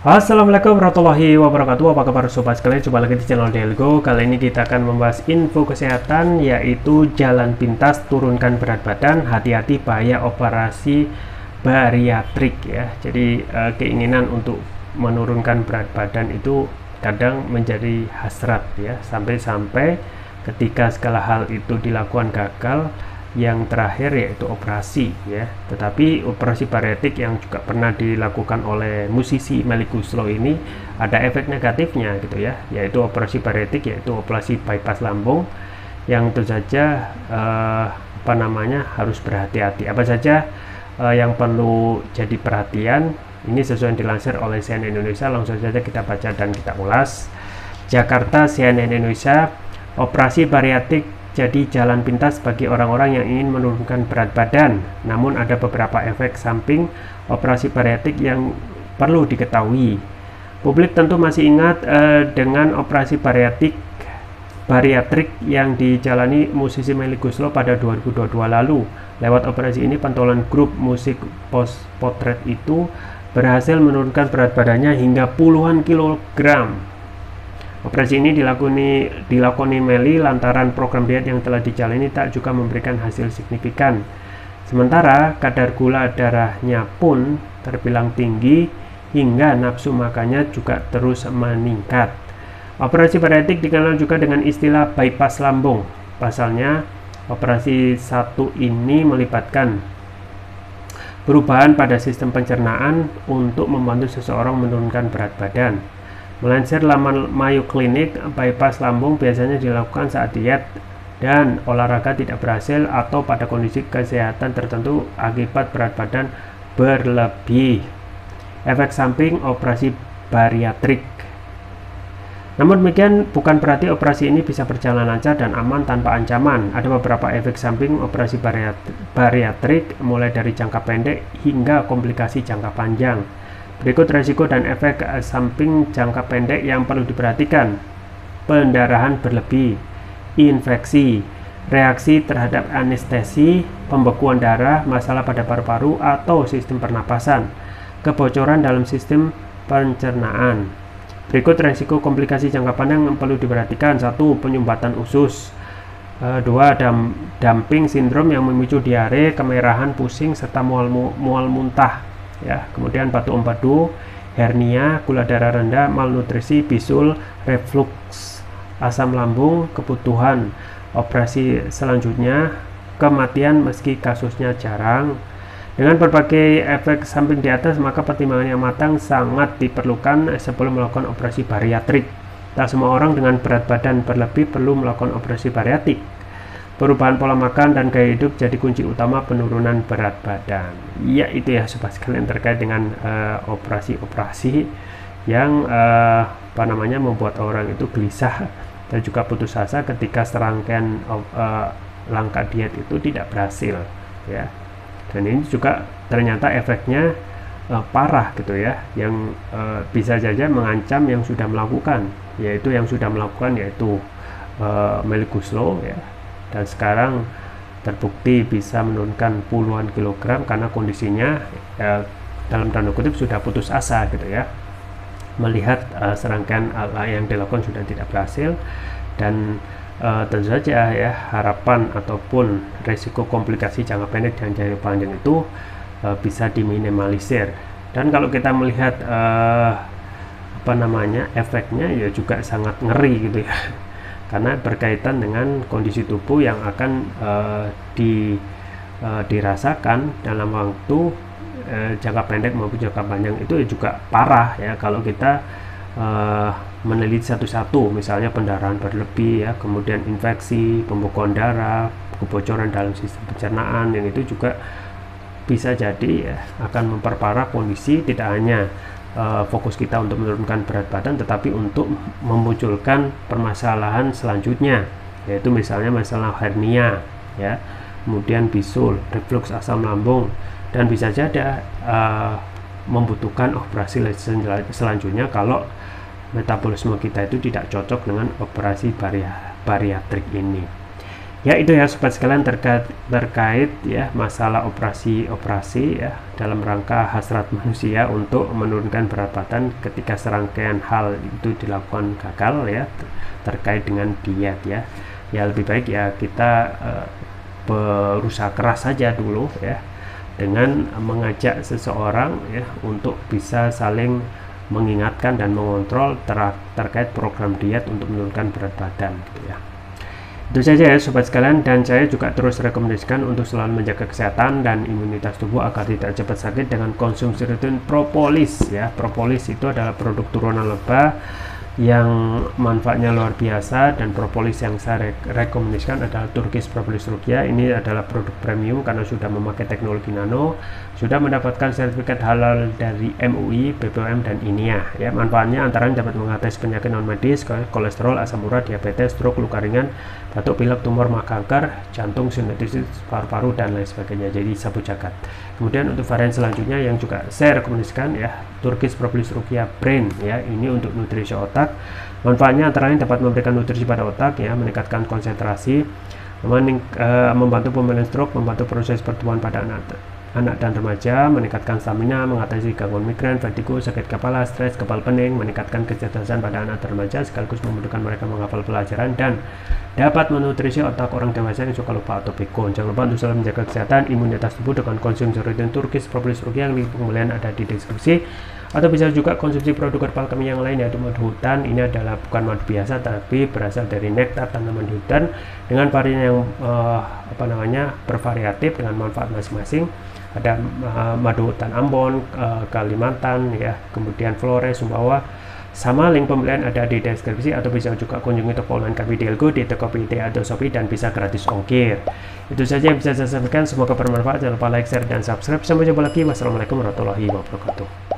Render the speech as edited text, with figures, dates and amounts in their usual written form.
Assalamualaikum warahmatullahi wabarakatuh. Apa kabar sobat sekalian? Coba lagi di channel Delgo. Kali ini kita akan membahas info kesehatan, yaitu jalan pintas, turunkan berat badan, hati-hati bahaya operasi bariatrik ya. Jadi keinginan untuk menurunkan berat badan itu kadang menjadi hasrat ya, sampai-sampai ketika segala hal itu dilakukan gagal, yang terakhir yaitu operasi ya. Tetapi operasi bariatrik yang juga pernah dilakukan oleh musisi Melly Goeslaw ini ada efek negatifnya gitu ya, yaitu operasi bariatrik, yaitu operasi bypass lambung yang tentu saja harus berhati-hati. Apa saja yang perlu jadi perhatian, ini sesuai yang dilansir oleh CNN Indonesia. Langsung saja kita baca dan kita ulas. Jakarta, CNN Indonesia, operasi bariatrik jadi jalan pintas bagi orang-orang yang ingin menurunkan berat badan. Namun ada beberapa efek samping operasi bariatrik yang perlu diketahui. Publik tentu masih ingat dengan operasi bariatrik yang dijalani musisi Melly Goeslaw pada 2022 lalu. Lewat operasi ini, pentolan grup musik post potret itu berhasil menurunkan berat badannya hingga puluhan kilogram. Operasi ini dilakoni Melly lantaran program diet yang telah dijalani tak juga memberikan hasil signifikan. Sementara kadar gula darahnya pun terbilang tinggi hingga nafsu makannya juga terus meningkat. Operasi bariatrik dikenal juga dengan istilah bypass lambung. Pasalnya, operasi satu ini melibatkan perubahan pada sistem pencernaan untuk membantu seseorang menurunkan berat badan. Melansir laman Mayo Clinic, bypass lambung biasanya dilakukan saat diet dan olahraga tidak berhasil atau pada kondisi kesehatan tertentu akibat berat badan berlebih. Efek samping operasi bariatrik. Namun demikian bukan berarti operasi ini bisa berjalan lancar dan aman tanpa ancaman. Ada beberapa efek samping operasi bariatrik, mulai dari jangka pendek hingga komplikasi jangka panjang. Berikut resiko dan efek samping jangka pendek yang perlu diperhatikan. Pendarahan berlebih, infeksi, reaksi terhadap anestesi, pembekuan darah, masalah pada paru-paru atau sistem pernapasan, kebocoran dalam sistem pencernaan. Berikut resiko komplikasi jangka panjang yang perlu diperhatikan. 1. Penyumbatan usus. 2. Dumping sindrom yang memicu diare, kemerahan, pusing, serta mual muntah. Ya, kemudian batu empedu, hernia, gula darah rendah, malnutrisi, bisul, reflux, asam lambung, kebutuhan operasi selanjutnya, kematian meski kasusnya jarang. Dengan berbagai efek samping di atas, maka pertimbangan yang matang sangat diperlukan sebelum melakukan operasi bariatrik. Tak semua orang dengan berat badan berlebih perlu melakukan operasi bariatrik. Perubahan pola makan dan gaya hidup jadi kunci utama penurunan berat badan. Ya, itu ya sobat sekalian terkait dengan operasi-operasi yang membuat orang itu gelisah dan juga putus asa ketika serangkaian langkah diet itu tidak berhasil ya. Dan ini juga ternyata efeknya parah gitu ya, yang bisa saja mengancam yang sudah melakukan, yaitu Melly Goeslaw ya. Dan sekarang terbukti bisa menurunkan puluhan kilogram karena kondisinya dalam tanda kutip sudah putus asa gitu ya, melihat serangkaian yang dilakukan sudah tidak berhasil. Dan tentu saja ya, harapan ataupun resiko komplikasi jangka pendek dan jangka panjang itu bisa diminimalisir. Dan kalau kita melihat efeknya ya juga sangat ngeri gitu ya, karena berkaitan dengan kondisi tubuh yang akan dirasakan dalam waktu jangka pendek maupun jangka panjang. Itu juga parah ya kalau kita meneliti satu-satu, misalnya pendarahan berlebih ya, kemudian infeksi, pembekuan darah, kebocoran dalam sistem pencernaan, yang itu juga bisa jadi ya, akan memperparah kondisi. Tidak hanya fokus kita untuk menurunkan berat badan, tetapi untuk memunculkan permasalahan selanjutnya, yaitu misalnya masalah hernia ya, kemudian bisul, reflux asam lambung, dan bisa jadi membutuhkan operasi selanjutnya kalau metabolisme kita itu tidak cocok dengan operasi bariatrik ini. Ya itu ya sobat sekalian terkait ya masalah operasi ya dalam rangka hasrat manusia untuk menurunkan berat badan ketika serangkaian hal itu dilakukan gagal ya terkait dengan diet ya. Ya lebih baik ya kita berusaha keras saja dulu ya dengan mengajak seseorang ya untuk bisa saling mengingatkan dan mengontrol terkait program diet untuk menurunkan berat badan gitu ya. Itu saja ya sobat sekalian, dan saya juga terus rekomendasikan untuk selalu menjaga kesehatan dan imunitas tubuh agar tidak cepat sakit dengan konsumsi rutin propolis ya. Propolis itu adalah produk turunan lebah yang manfaatnya luar biasa, dan propolis yang saya rekomendasikan adalah Turkish Propolis Rukia. Ini adalah produk premium karena sudah memakai teknologi nano, sudah mendapatkan sertifikat halal dari MUI, BPOM, dan INIA ya. Manfaatnya antara lain dapat mengatasi penyakit non medis, kolesterol, asam urat, diabetes, stroke, luka ringan, batuk pilek, tumor, kanker, jantung, sinusitis, paru-paru, dan lain sebagainya. Jadi sabu jagat. Kemudian untuk varian selanjutnya yang juga saya rekomendasikan ya, Turkish Propolis Rukia Brain ya. Ini untuk nutrisi otak. Manfaatnya antara lain dapat memberikan nutrisi pada otak ya, meningkatkan konsentrasi, membantu pemulihan stroke, membantu proses pertumbuhan pada anak dan remaja, meningkatkan stamina, mengatasi gangguan migrain, vertigo, sakit kepala, stres, kepala pening, meningkatkan kecerdasan pada anak dan remaja, sekaligus memudahkan mereka menghafal pelajaran, dan dapat menutrisi otak orang dewasa yang suka lupa atau pikun. Jangan lupa untuk selalu menjaga kesehatan imunitas tubuh dengan konsumsi rutin Turkish Propolis Rukia, yang link pembelian ada di deskripsi. Atau bisa juga konsumsi produk herbal kami yang lain, yaitu madu hutan. Ini adalah bukan madu biasa tapi berasal dari nektar tanaman hutan dengan varian yang bervariatif dengan manfaat masing-masing. Ada madu hutan Ambon, Kalimantan ya, kemudian Flores, Sumbawa. Sama link pembelian ada di deskripsi, atau bisa juga kunjungi toko online kami di Elgo, di Tokopedia atau Shopee, dan bisa gratis ongkir. Itu saja yang bisa saya sampaikan, semoga bermanfaat. Jangan lupa like, share, dan subscribe. Sampai jumpa lagi. Wassalamualaikum warahmatullahi wabarakatuh.